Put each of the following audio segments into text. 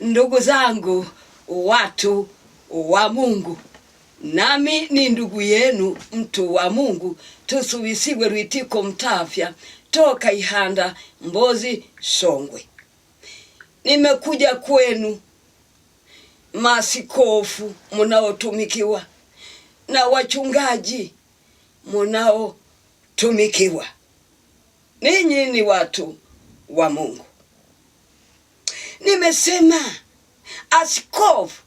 Ndugu zangu, watu wa Mungu, nami ni ndugu yenu mtu wa Mungu, Tusubisiwe Lwitiko Mtafya, toka Ihanda, Mbozi, Songwe. Nimekuja kwenu maaskofu munaotumikiwa na wachungaji munaotumikiwa. Ninyi ni watu wa Mungu. Nimesema askofu,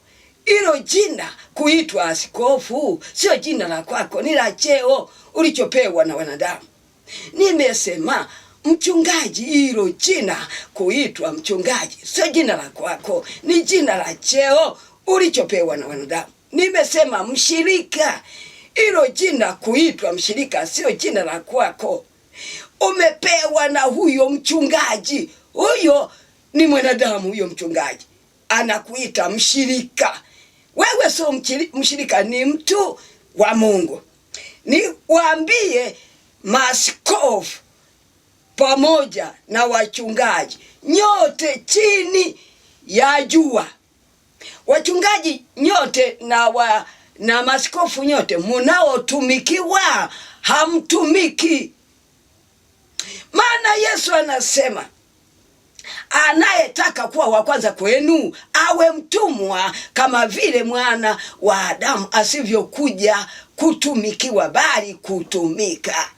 ilo jina kuitwa askofu sio jina la kwako, ni la cheo ulichopewa na wanadamu. Nimesema mchungaji, ilo jina kuitwa mchungaji sio jina la kwako, ni jina la cheo ulichopewa na wanadamu. Nimesema mshirika, ilo jina kuitwa mshirika sio jina la kwako, umepewa na huyo mchungaji. Huyo ni mwanadamu, huyo mchungaji anakuita mshirika. Wewe sio mshirika, ni mtu wa Mungu. Niwaambie maaskofu pamoja na wachungaji, nyote chini ya jua, wachungaji nyote na maaskofu nyote munaotumikiwa, hamtumiki. Maana Yesu anasema anayetaka kuwa wa kwanza kwenu awe mtumwa, kama vile mwana wa Adamu asivyokuja kutumikiwa bali kutumika.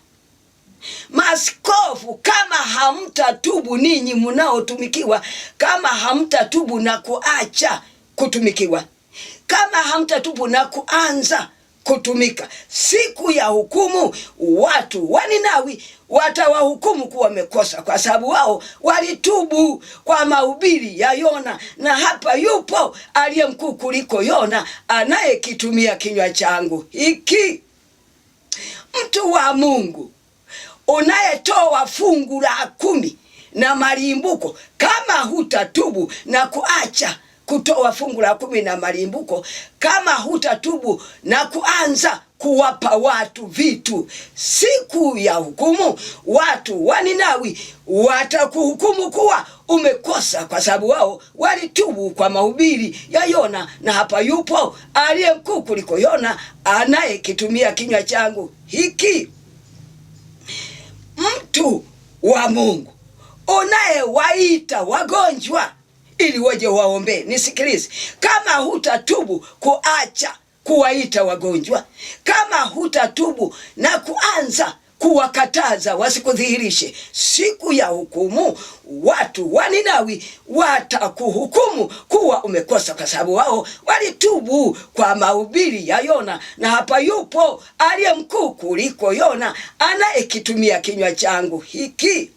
Maaskofu, kama hamtatubu, ninyi munaotumikiwa, kama hamtatubu na kuacha kutumikiwa, kama hamtatubu na kuanza kutumika, siku ya hukumu watu wa Ninawi watawahukumu kuwa wamekosa, kwa sababu wao walitubu kwa mahubiri ya Yona. Na hapa yupo aliye mkuu kuliko Yona, anayekitumia kinywa changu hiki. Mtu wa Mungu, unayetoa fungu la 10 na malimbuko, kama hutatubu na kuacha kutoa fungu la 10 na malimbuko, kama hutatubu na kuanza kuwapa watu vitu, siku ya hukumu watu wa Ninawi watakuhukumu kuwa umekosa, kwa sababu wao walitubu kwa mahubiri ya Yona. Na hapa yupo aliye mkuu kuliko Yona, anayekitumia kinywa changu hiki. Mtu wa Mungu, unayewaita wagonjwa ili waje waombe, nisikilize. Kama hutatubu kuacha kuwaita wagonjwa, kama hutatubu na kuanza kuwakataza wasikudhihirishe, siku ya hukumu watu wa Ninawi watakuhukumu kuwa umekosa, kwa sababu wao walitubu kwa mahubiri ya Yona. Na hapa yupo aliye mkuu kuliko Yona, anayekitumia kinywa changu hiki.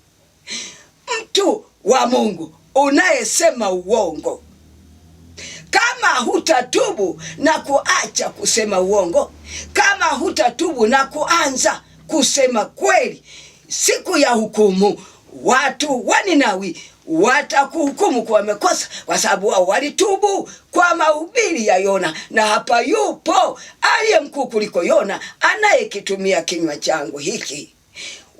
Mtu wa Mungu, unayesema uongo, kama hutatubu na kuacha kusema uongo, kama hutatubu na kuanza kusema kweli, siku ya hukumu watu wa Ninawi watakuhukumu kuwa wamekosa, kwa sababu wao walitubu kwa mahubiri ya Yona. Na hapa yupo aliye mkuu kuliko Yona, anayekitumia kinywa changu hiki.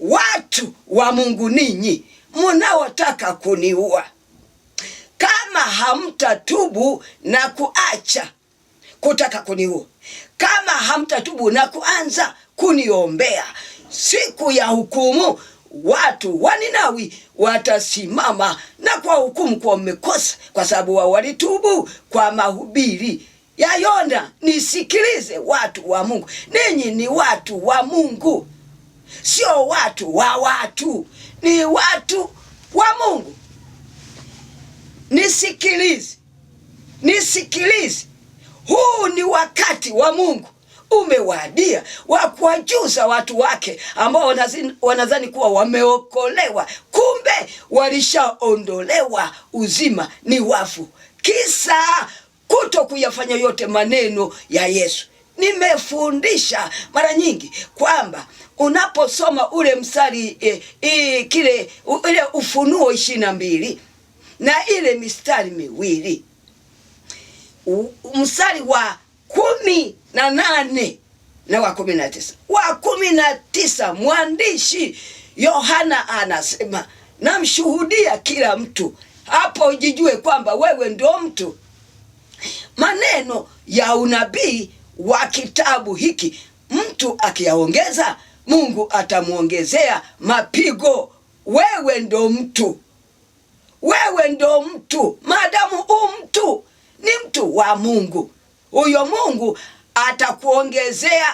Watu wa Mungu, ninyi munaotaka kuniua, kama hamtatubu na kuacha kutaka kuniua, kama hamtatubu na kuanza kuniombea, siku ya hukumu watu wa Ninawi watasimama na kwa hukumu kwa mmekosa, kwa sababu wao walitubu kwa mahubiri ya Yona. Nisikilize watu wa Mungu, ninyi ni watu wa Mungu, sio watu wa watu, ni watu wa Mungu. Nisikilize, nisikilize. Huu ni wakati wa Mungu umewadia wa kuwajuza watu wake ambao wanadhani kuwa wameokolewa, kumbe walishaondolewa uzima, ni wafu, kisa kuto kuyafanya yote maneno ya Yesu. Nimefundisha mara nyingi kwamba unaposoma ule mstari ile Ufunuo 22 na ile mistari miwili, mstari wa 18 na wa 19. Wa 19 mwandishi Yohana anasema, namshuhudia kila mtu hapo ujijue kwamba wewe ndio mtu. Maneno ya unabii wa kitabu hiki mtu akiyaongeza, Mungu atamuongezea mapigo. Wewe ndo mtu, wewe ndo mtu. Maadamu mtu ni mtu wa Mungu, huyo Mungu atakuongezea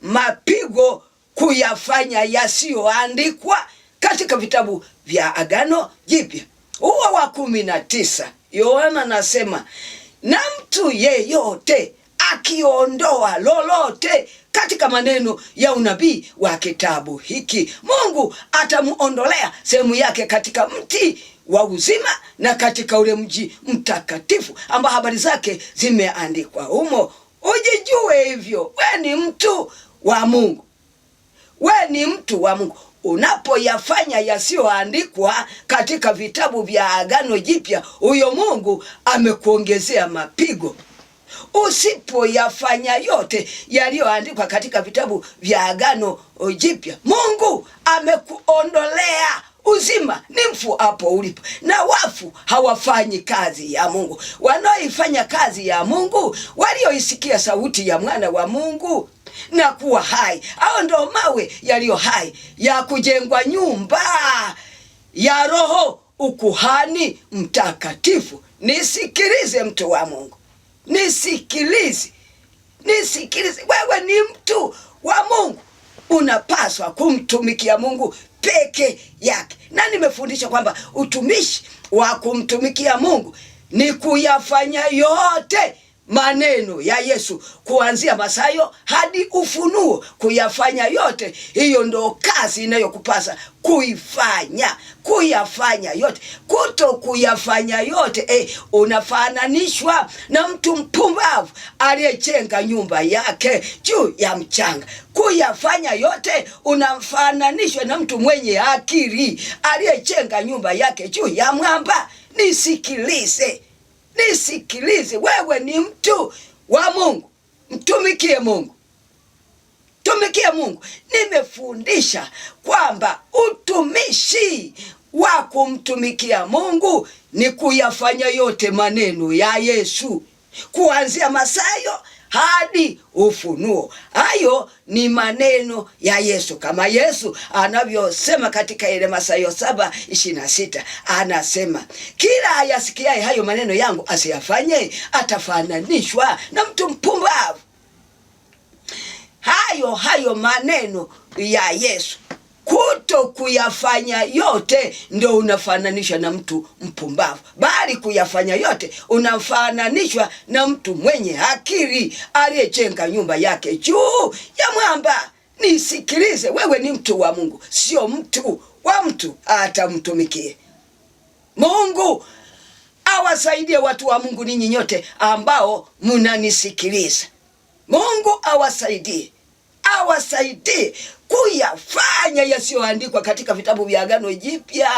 mapigo kuyafanya yasiyoandikwa katika vitabu vya Agano Jipya. Huo wa 19 Yohana anasema, na mtu yeyote akiondoa lolote katika maneno ya unabii wa kitabu hiki, Mungu atamuondolea sehemu yake katika mti wa uzima na katika ule mji mtakatifu ambao habari zake zimeandikwa humo. Ujijue hivyo, we ni mtu wa Mungu, we ni mtu wa Mungu. Unapoyafanya yasiyoandikwa katika vitabu vya Agano Jipya, huyo Mungu amekuongezea mapigo. Usipoyafanya yote yaliyoandikwa katika vitabu vya Agano Jipya, Mungu amekuondolea uzima. Ni mfu hapo ulipo, na wafu hawafanyi kazi ya Mungu. Wanaoifanya kazi ya Mungu, walioisikia sauti ya mwana wa Mungu na kuwa hai, hao ndio mawe yaliyo hai ya kujengwa nyumba ya Roho, ukuhani mtakatifu. Nisikilize mtu wa Mungu, nisikilize. Wewe ni mtu wa Mungu, unapaswa kumtumikia Mungu peke yake. Na nimefundisha kwamba utumishi wa kumtumikia Mungu ni kuyafanya yote maneno ya Yesu kuanzia Mathayo hadi Ufunuo, kuyafanya yote. Hiyo ndo kazi inayokupasa kuifanya, kuyafanya yote. Kuto kuyafanya yote, unafananishwa na mtu mpumbavu aliyejenga nyumba yake juu ya mchanga. Kuyafanya yote, unafananishwa na mtu mwenye akili aliyejenga nyumba yake juu ya mwamba. Nisikilize, wewe ni mtu wa Mungu, mtumikie Mungu, tumikie Mungu. Nimefundisha kwamba utumishi wa kumtumikia Mungu ni kuyafanya yote maneno ya Yesu kuanzia Mathayo hadi Ufunuo. Hayo ni maneno ya Yesu, kama Yesu anavyosema katika ile Mathayo 7:26, anasema kila ayasikiaye hayo maneno yangu asiyafanye atafananishwa na mtu mpumbavu. Hayo maneno ya Yesu, kuto kuyafanya yote ndio unafananishwa na mtu mpumbavu, bali kuyafanya yote unafananishwa na mtu mwenye akili aliyejenga nyumba yake juu ya mwamba. Nisikilize, wewe ni mtu wa Mungu, sio mtu wa mtu atamtumikie Mungu. Awasaidie watu wa Mungu, ninyi nyote ambao mnanisikiliza. Mungu awasaidie kuyafanya yasiyoandikwa katika vitabu vya Agano Jipya.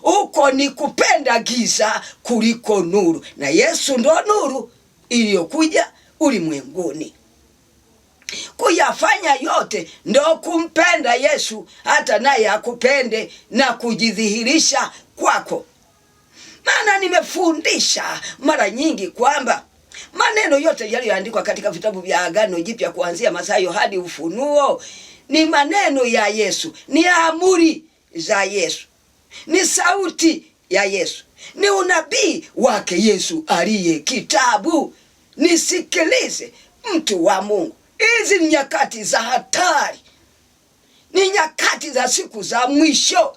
Huko ni kupenda giza kuliko nuru, na Yesu ndo nuru iliyokuja ulimwenguni. Kuyafanya yote ndo kumpenda Yesu, hata naye akupende na kujidhihirisha kwako. Maana nimefundisha mara nyingi kwamba maneno yote yaliyoandikwa katika vitabu vya Agano Jipya kuanzia Mathayo hadi Ufunuo ni maneno ya Yesu, ni amri za Yesu, ni sauti ya Yesu, ni unabii wake Yesu aliye kitabu. Nisikilize mtu wa Mungu, hizi ni nyakati za hatari, ni nyakati za siku za mwisho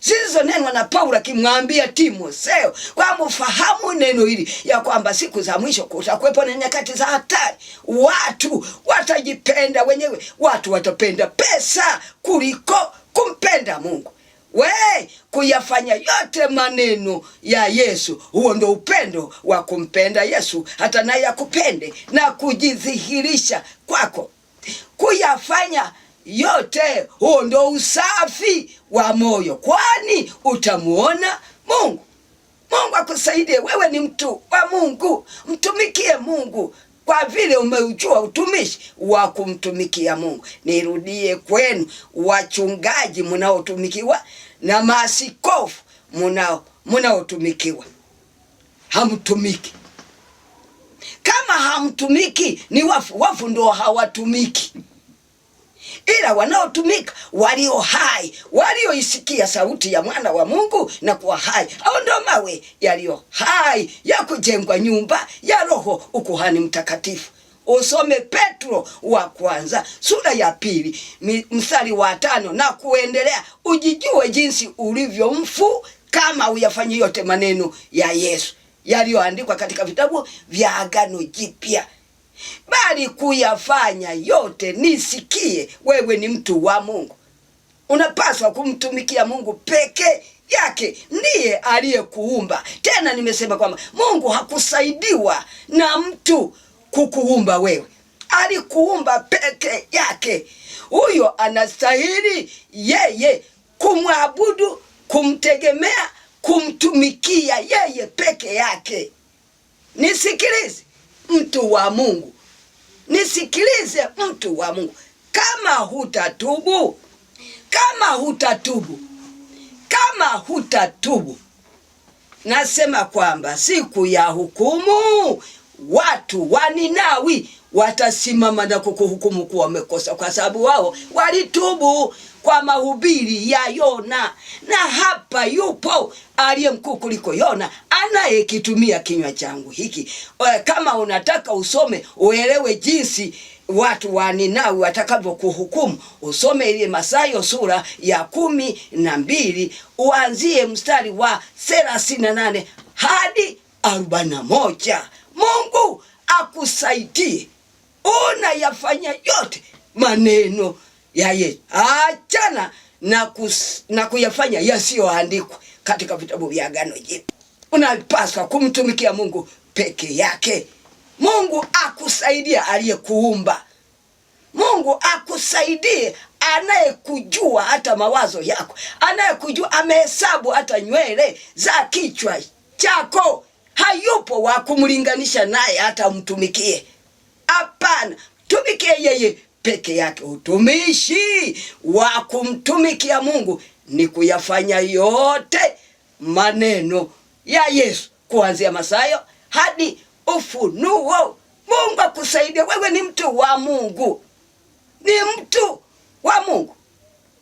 zilizonenwa na Paulo akimwambia Timotheo kwamba ufahamu neno hili ya kwamba siku za mwisho kutakuwepo na nyakati za hatari. Watu watajipenda wenyewe, watu watapenda pesa kuliko kumpenda Mungu. Kuyafanya yote maneno ya Yesu, huo ndo upendo wa kumpenda Yesu, hata naye akupende na kujidhihirisha kwako. Kuyafanya yote, huo ndo usafi wa moyo, kwani utamuona Mungu. Mungu akusaidie. Wewe ni mtu wa Mungu, mtumikie Mungu kwa vile umeujua utumishi wa kumtumikia Mungu. Nirudie kwenu, wachungaji mnaotumikiwa na maaskofu mnaotumikiwa. Hamtumiki. Kama hamtumiki ni wafu. Wafu ndio hawatumiki. Ila wanaotumika walio hai, walioisikia sauti ya mwana wa Mungu na kuwa hai. Hao ndio mawe yaliyo hai ya kujengwa nyumba ya roho, ukuhani mtakatifu. Usome Petro wa kwanza sura ya 2 mstari wa 5 na kuendelea. Ujijue jinsi ulivyo mfu kama uyafanye yote maneno ya Yesu yaliyoandikwa katika vitabu vya Agano Jipya, bali kuyafanya yote. Nisikie, wewe ni mtu wa Mungu, unapaswa kumtumikia Mungu peke yake. Ndiye aliyekuumba. Tena nimesema kwamba Mungu hakusaidiwa na mtu kukuumba wewe, alikuumba peke yake. Huyo anastahili yeye kumwabudu, kumtegemea, kumtumikia yeye peke yake. Nisikilize mtu wa Mungu, nisikilize mtu wa Mungu. Kama hutatubu, nasema kwamba siku ya hukumu watu wa Ninawi watasimama na kukuhukumu kuwa wamekosa, kwa sababu wao walitubu kwa mahubiri ya Yona. Na hapa yupo aliye mkuu kuliko Yona, anayekitumia kinywa changu hiki. Kama unataka usome uelewe jinsi watu wa Ninawi watakavyokuhukumu, usome ile Mathayo sura ya 12 uanzie mstari wa 38 hadi 41. Mungu akusaidie unayafanya yote maneno ya Yesu. Achana na kuyafanya yasiyoandikwa katika vitabu vya Agano Jipya. Unapaswa kumtumikia Mungu peke yake. Mungu akusaidie aliyekuumba. Mungu akusaidie anayekujua hata mawazo yako, anayekujua, amehesabu hata nywele za kichwa chako. Hayupo wa kumlinganisha naye hata umtumikie. Hapana, tumikie yeye peke yake. Utumishi wa kumtumikia Mungu ni kuyafanya yote maneno ya Yesu, kuanzia Mathayo hadi Ufunuo. Mungu akusaidie. Wewe ni mtu wa Mungu, ni mtu wa Mungu.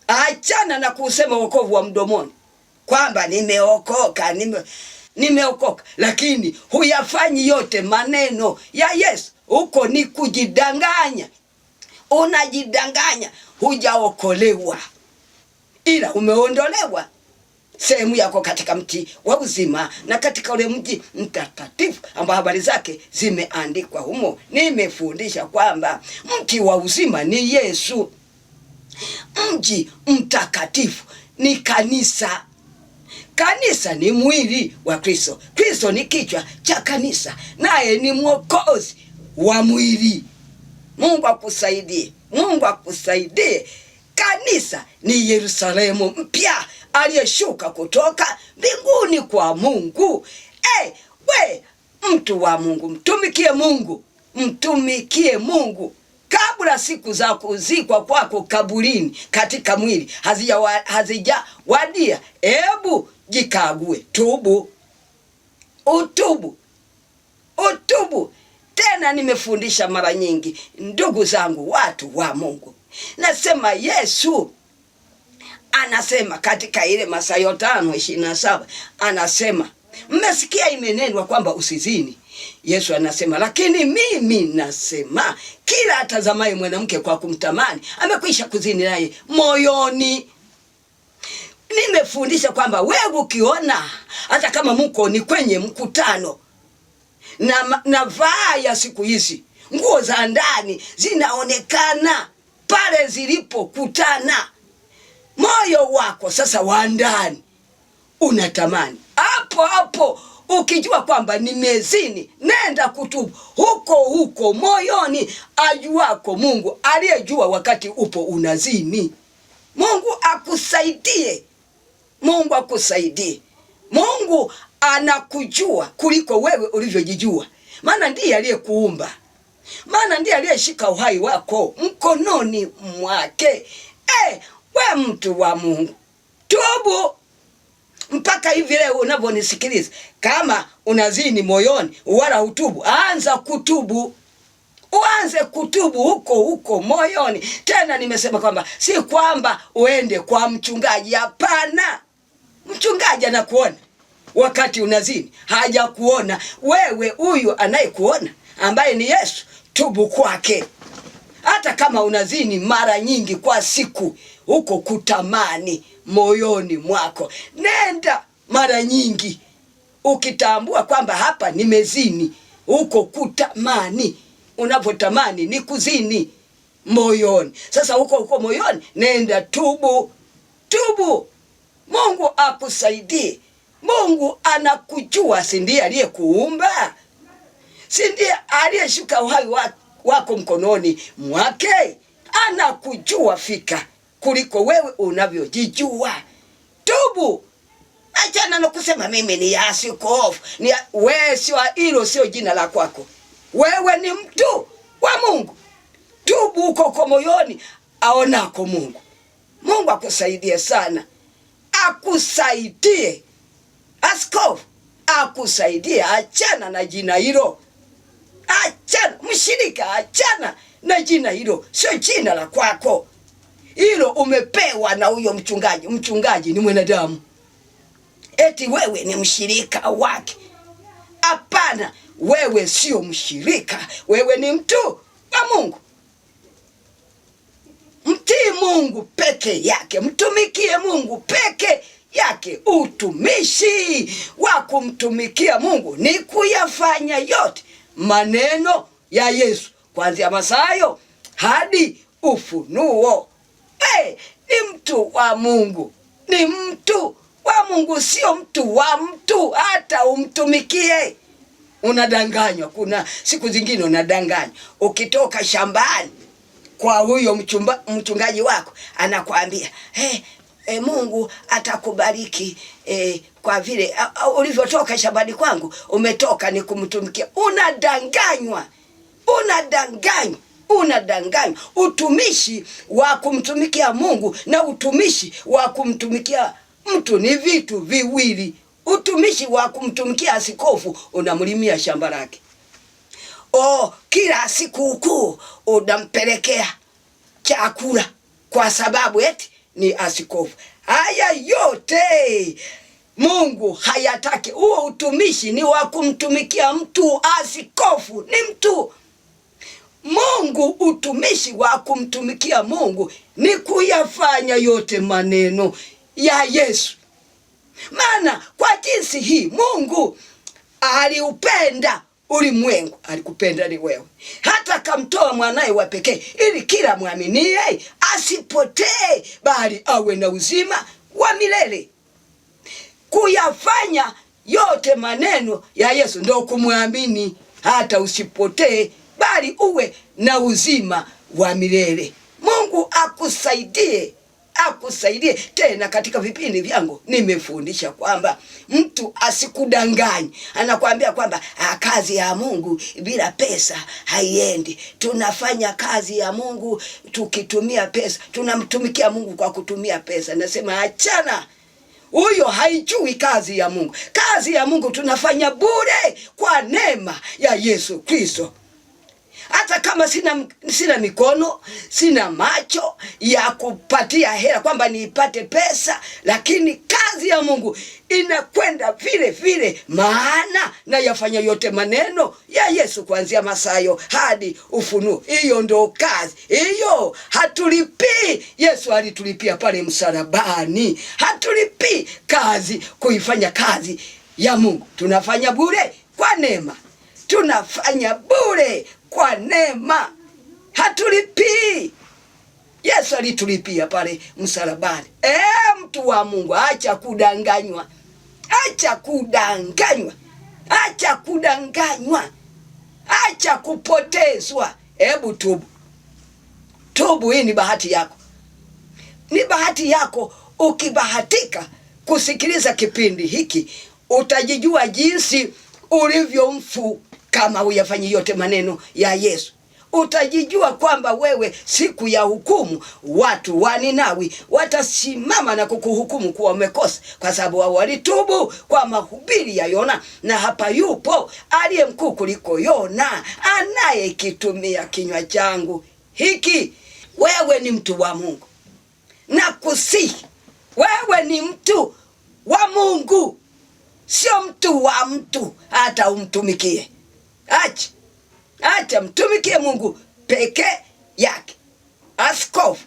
Achana na kusema wokovu wa mdomoni kwamba nimeokoka, nimeokoka, lakini huyafanyi yote maneno ya Yesu. Huko ni kujidanganya. Unajidanganya, hujaokolewa, ila umeondolewa sehemu yako katika mti wa uzima na katika ule mji mtakatifu ambao habari zake zimeandikwa humo. Nimefundisha kwamba mti wa uzima ni Yesu. Mji mtakatifu ni kanisa. Kanisa ni mwili wa Kristo. Kristo ni kichwa cha kanisa, naye ni mwokozi wa mwili. Mungu akusaidie. Mungu akusaidie. Kanisa ni Yerusalemu mpya aliyeshuka kutoka mbinguni kwa Mungu. We mtu wa Mungu, mtumikie Mungu. Mtumikie Mungu kabla siku za kuzikwa kwako kaburini katika mwili hazijawadia. Hebu jikague, tubu, utubu. Tena nimefundisha mara nyingi, ndugu zangu, watu wa Mungu, nasema Yesu anasema katika ile Mathayo 5:27, anasema mmesikia imenenwa kwamba usizini. Yesu anasema, lakini mimi nasema kila atazamaye mwanamke kwa kumtamani amekwisha kuzini naye moyoni. Nimefundisha kwamba wewe ukiona, hata kama mko ni kwenye mkutano na vaa ya siku hizi, nguo za ndani zinaonekana pale zilipokutana, moyo wako sasa wa ndani unatamani hapo ukijua kwamba nimezini, nenda kutubu huko moyoni ajuako Mungu, aliyejua wakati upo unazini. Mungu akusaidie. Mungu akusaidie. Mungu anakujua kuliko wewe ulivyojijua, maana ndiye aliyekuumba, maana ndiye aliyeshika uhai wako mkononi mwake. We mtu wa Mungu, tubu. mpaka hivi leo unavyonisikiliza, kama unazini moyoni wala hutubu, anza kutubu. Uanze kutubu huko moyoni. Tena nimesema kwamba si kwamba uende kwa mchungaji, hapana. Mchungaji anakuona wakati unazini, hajakuona wewe. Huyu anayekuona ambaye ni Yesu, tubu kwake. Hata kama unazini mara nyingi kwa siku, huko kutamani moyoni mwako, nenda mara nyingi ukitambua kwamba hapa nimezini. Huko kutamani, unapotamani ni kuzini moyoni. Sasa huko moyoni, nenda tubu. Mungu akusaidie. Mungu anakujua, si ndiye aliyekuumba? Si ndiye aliyeshuka uhai wako mkononi mwake? Anakujua fika kuliko wewe unavyojijua. Tubu. Achana na kusema mimi ni askofu. Wewe sio, hilo sio jina la kwako. Wewe ni mtu wa Mungu. Tubu huko moyoni, aonako Mungu. Mungu akusaidie sana. Akusaidie. Askofu akusaidie. Achana na jina hilo. Achana, mshirika, achana na jina hilo. Sio jina la kwako. Hilo umepewa na huyo mchungaji. Mchungaji ni mwanadamu. Eti wewe ni mshirika wake. Hapana, wewe sio mshirika. Wewe ni mtu wa Mungu. Mtii Mungu peke yake. Mtumikie Mungu peke yake. Utumishi wa kumtumikia Mungu ni kuyafanya yote maneno ya Yesu, kuanzia Mathayo hadi Ufunuo. Ni mtu wa Mungu. Ni mtu wa Mungu, sio mtu wa mtu. Hata umtumikie, unadanganywa. Kuna siku zingine unadanganywa. Ukitoka shambani kwa huyo mchungaji wako, anakuambia Mungu atakubariki kwa vile ulivyotoka shambani kwangu, umetoka ni kumtumikia. Unadanganywa. Utumishi wa kumtumikia Mungu na utumishi wa kumtumikia mtu ni vitu viwili. Utumishi wa kumtumikia askofu, unamlimia shamba lake. Kila siku kuu unampelekea chakula kwa sababu eti ni askofu. Haya yote Mungu hayataki. Huo utumishi ni wa kumtumikia mtu. Askofu ni mtu. Mungu, utumishi wa kumtumikia Mungu ni kuyafanya yote maneno ya Yesu. Maana kwa jinsi hii Mungu aliupenda ulimwengu. Alikupenda ni wewe, hata kamtoa mwanae wa pekee, ili kila mwaminie asipotee, bali awe na uzima wa milele. Kuyafanya yote maneno ya Yesu ndio kumwamini, hata usipotee, bali uwe na uzima wa milele. Mungu akusaidie. Tena katika vipindi vyangu nimefundisha kwamba mtu asikudanganye. Anakuambia kwamba kazi ya Mungu bila pesa haiendi. Tunafanya kazi ya Mungu tukitumia pesa. Tunamtumikia Mungu kwa kutumia pesa. Nasema achana. Huyo haijui kazi ya Mungu. Kazi ya Mungu tunafanya bure kwa neema ya Yesu Kristo. Hata kama sina mikono, sina macho ya kupatia hela kwamba niipate pesa, lakini kazi ya Mungu inakwenda vile vile, maana na yafanya yote maneno ya Yesu kuanzia Mathayo hadi Ufunuo. Hiyo ndo kazi. Hiyo hatulipii. Yesu alitulipia pale msalabani. Hatulipii kazi kuifanya kazi ya Mungu. Tunafanya bure kwa neema. Tunafanya bure kwa neema. Hatulipii. Yesu alitulipia pale msalabani. Mtu wa Mungu, acha kudanganywa. Acha kupotezwa. Hebu tubu. Hii ni bahati yako. Ni bahati yako. Ukibahatika kusikiliza kipindi hiki, utajijua jinsi ulivyo mfu kama uyafanyi yote maneno ya Yesu. utajijua kwamba wewe siku ya hukumu watu wa Ninawi watasimama na kukuhukumu kuwa umekosa, kwa sababu wao walitubu kwa mahubiri ya Yona. Na hapa yupo aliye mkuu kuliko Yona, anayekitumia kinywa changu hiki. Wewe ni mtu wa Mungu, na kusihi wewe ni mtu wa Mungu, sio mtu wa mtu hata umtumikie. Acha mtumikie Mungu peke yake. Askofu,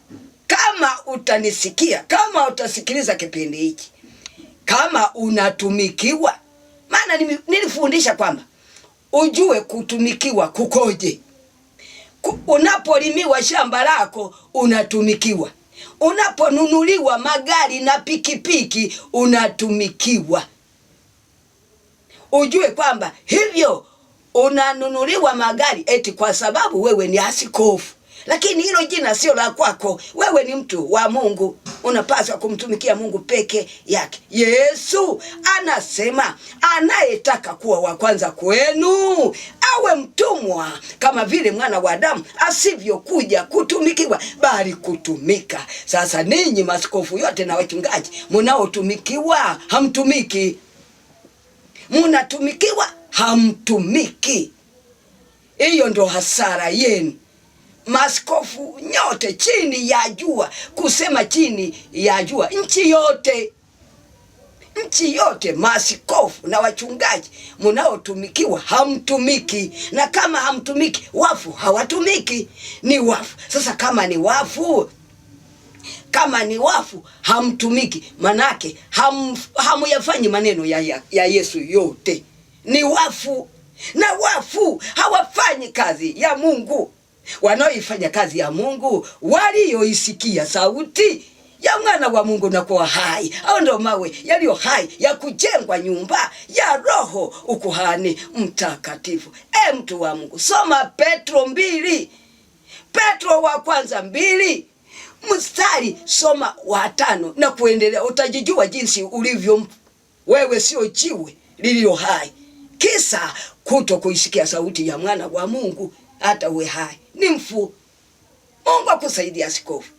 kama utanisikia, kama utasikiliza kipindi hiki, kama unatumikiwa, maana nilifundisha kwamba ujue kutumikiwa kukoje. Unapolimiwa shamba lako unatumikiwa, unaponunuliwa magari na pikipiki unatumikiwa. Ujue kwamba hivyo unanunuliwa magari eti kwa sababu wewe ni askofu, lakini hilo jina sio la kwako. Wewe ni mtu wa Mungu, unapaswa kumtumikia Mungu peke yake. Yesu anasema anayetaka kuwa wa kwanza kwenu awe mtumwa, kama vile mwana wa Adamu asivyokuja kutumikiwa bali kutumika. Sasa ninyi maaskofu yote na wachungaji mnaotumikiwa, hamtumiki. Mnatumikiwa, hamtumiki. Hiyo ndo hasara yenu. Maaskofu nyote chini ya jua, kusema chini ya jua, nchi yote maaskofu na wachungaji mnaotumikiwa hamtumiki. Na kama hamtumiki, wafu hawatumiki, ni wafu. Sasa kama ni wafu hamtumiki, manake hamuyafanyi maneno ya Yesu yote. Ni wafu, na wafu hawafanyi kazi ya Mungu. Wanaoifanya kazi ya Mungu walioisikia sauti ya mwana wa Mungu na kuwa hai. Hao ndio mawe yaliyo hai ya kujengwa nyumba ya Roho ukuhani mtakatifu. Mtu wa Mungu, soma Petro 2, Petro wa kwanza 2 mstari soma wa 5 na kuendelea. Utajijua jinsi ulivyo wewe, sio jiwe lililo hai, kisa kuto kuisikia sauti ya mwana wa Mungu. Hata uwe hai ni mfu. Mungu akusaidie askofu,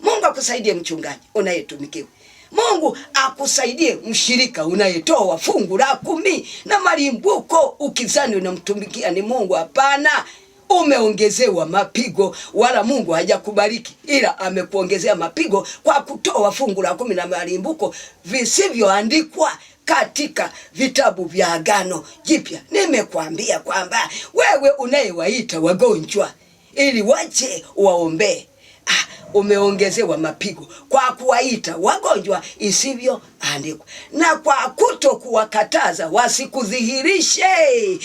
Mungu akusaidie mchungaji unayetumikiwa, Mungu akusaidie mshirika unayetoa fungu la 10 na malimbuko, ukizani unamtumikia ni Mungu. Hapana, umeongezewa mapigo. Wala Mungu hajakubariki, ila amekuongezea mapigo kwa kutoa fungu la 10 na malimbuko visivyoandikwa katika vitabu vya Agano Jipya. Nimekwambia kwamba wewe unayewaita wagonjwa ili waje waombe, umeongezewa mapigo kwa kuwaita wagonjwa isivyoandikwa, na kwa kuto kuwakataza wasikudhihirishe,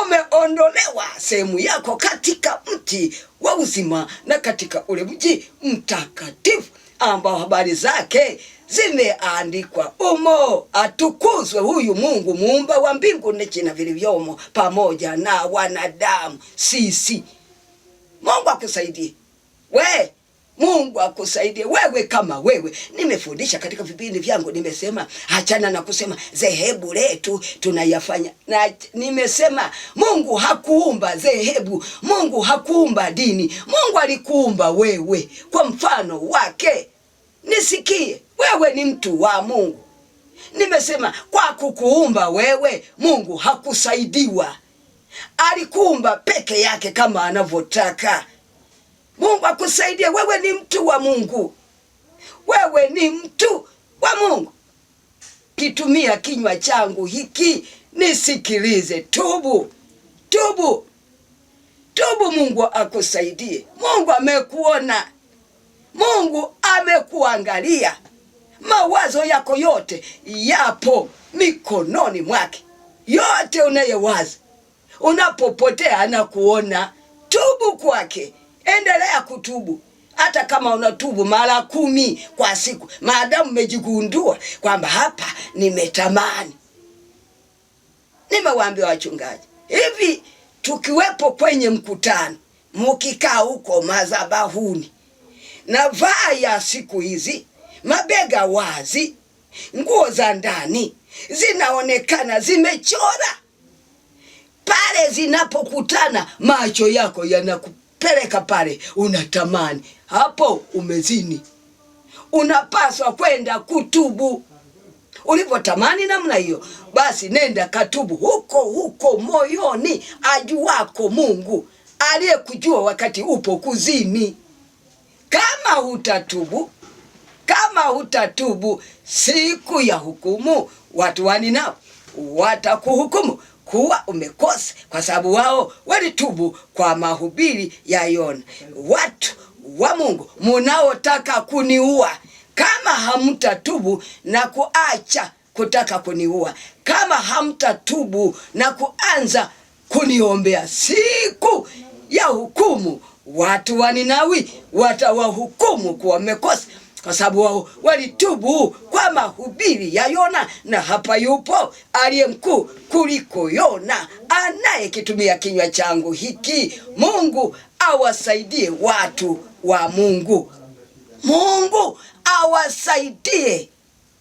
umeondolewa sehemu yako katika mti wa uzima na katika ule mji mtakatifu ambao habari zake zimeandikwa umo. Atukuzwe huyu Mungu muumba wa mbingu na nchi na vilivyomo, pamoja na wanadamu sisi. Mungu akusaidie Mungu akusaidie wewe. Kama wewe, nimefundisha katika vipindi vyangu, nimesema achana na kusema dhehebu letu tunayafanya, na nimesema Mungu hakuumba dhehebu, Mungu hakuumba dini. Mungu alikuumba wewe kwa mfano wake. Nisikie, wewe ni mtu wa Mungu. Nimesema kwa kukuumba wewe, Mungu hakusaidiwa, alikuumba peke yake kama anavyotaka. Mungu akusaidie, wewe ni mtu wa Mungu, wewe ni mtu wa Mungu. Kitumia kinywa changu hiki nisikilize. Tubu. Mungu akusaidie. Mungu amekuona, Mungu amekuangalia. Mawazo yako yote yapo mikononi mwake, yote unayewaza. Unapopotea anakuona. Tubu kwake, endelea kutubu. Hata kama unatubu mara 10 kwa siku, maadamu umejigundua kwamba hapa nimetamani. Nimewaambia wachungaji hivi, tukiwepo kwenye mkutano, mukikaa huko madhabahuni, na vaa ya siku hizi, mabega wazi, nguo za ndani zinaonekana zimechora, pale zinapokutana macho yako peleka pale, unatamani, hapo umezini. Unapaswa kwenda kutubu. Ulipotamani namna hiyo, basi nenda katubu huko huko moyoni, ajuako Mungu aliyekujua wakati upo kuzini. Kama hutatubu, siku ya hukumu watu wa Ninawi watakuhukumu kuwa umekosa, kwa sababu wao walitubu kwa mahubiri ya Yona. Watu wa Mungu munaotaka kuniua, kama hamtatubu na kuacha kutaka kuniua, kama hamtatubu na kuanza kuniombea, siku ya hukumu watu wa Ninawi watawahukumu kuwa mmekosa, kwa sababu wao walitubu kwa mahubiri ya Yona. Na hapa yupo aliye mkuu kuliko Yona, anayekitumia kinywa changu hiki. Mungu awasaidie watu wa Mungu. Mungu awasaidie.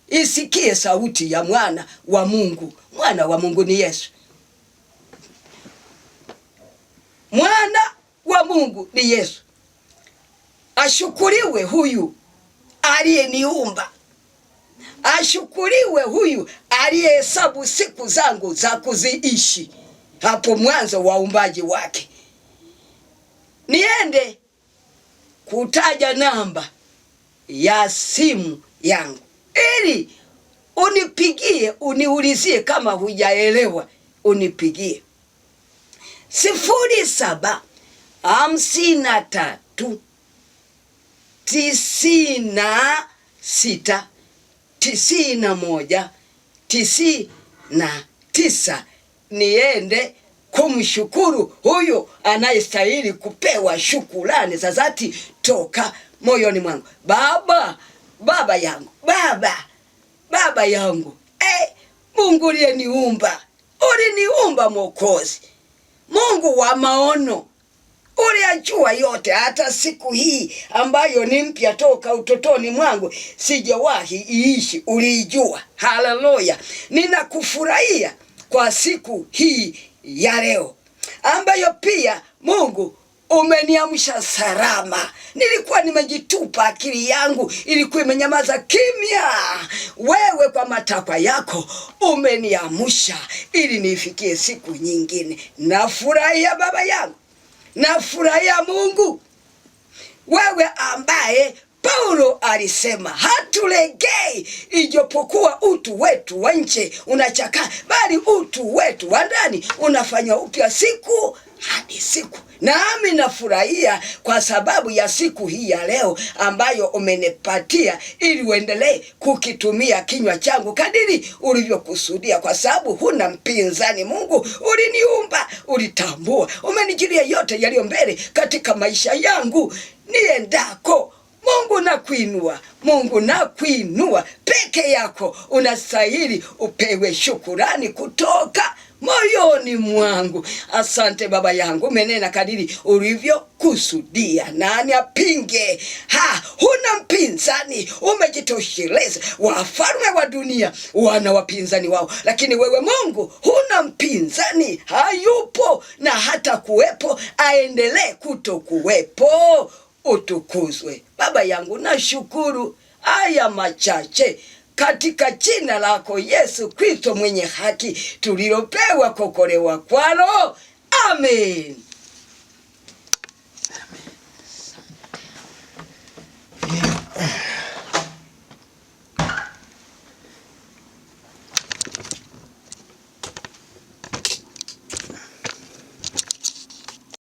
Isikie sauti ya mwana wa Mungu. Mwana wa Mungu ni Yesu. Mwana wa Mungu ni Yesu. Ashukuriwe huyu aliyeniumba. Ashukuriwe huyu aliyehesabu siku zangu za kuziishi hapo mwanzo wa uumbaji wake. Niende kutaja namba ya simu yangu ili unipigie, uniulizie kama hujaelewa, unipigie 0753969199. Niende kumshukuru huyo anayestahili kupewa shukrani za dhati toka moyoni mwangu. Baba yangu, baba yangu, Mungu uliyeniumba, uliniumba Mwokozi, Mungu wa maono, uliyajua yote, hata siku hii ambayo ni mpya toka utotoni mwangu sijawahi iishi, ulijua. Haleluya! Ninakufurahia kwa siku hii ya leo ambayo pia Mungu umeniamsha salama. Nilikuwa nimejitupa, akili yangu ilikuwa imenyamaza kimya. Wewe kwa matakwa yako umeniamsha ili nifikie siku nyingine. Nafurahia baba yangu, nafurahia Mungu, wewe ambaye Paulo alisema hatulegei, ijapokuwa utu wetu wa nje unachakaa, bali utu wetu wa ndani unafanywa upya siku hadi siku. Nami nafurahia kwa sababu ya siku hii ya leo ambayo umenipatia ili uendelee kukitumia kinywa changu kadiri ulivyokusudia, kwa sababu huna mpinzani. Mungu uliniumba, ulitambua, umenijilia yote yaliyo mbele katika maisha yangu niendako. Mungu nakuinua, Mungu nakuinua, peke yako unastahili upewe shukurani kutoka moyoni mwangu. Asante baba yangu, umenena kadiri ulivyokusudia, nani apinge? Huna mpinzani, umejitosheleza. Wafalme wa dunia wana wapinzani wao, lakini wewe Mungu huna mpinzani, hayupo na hata kuwepo, aendelee kutokuwepo. Utukuzwe baba yangu, nashukuru haya machache katika jina lako Yesu Kristo mwenye haki tulilopewa kokolewa kwalo. Amen.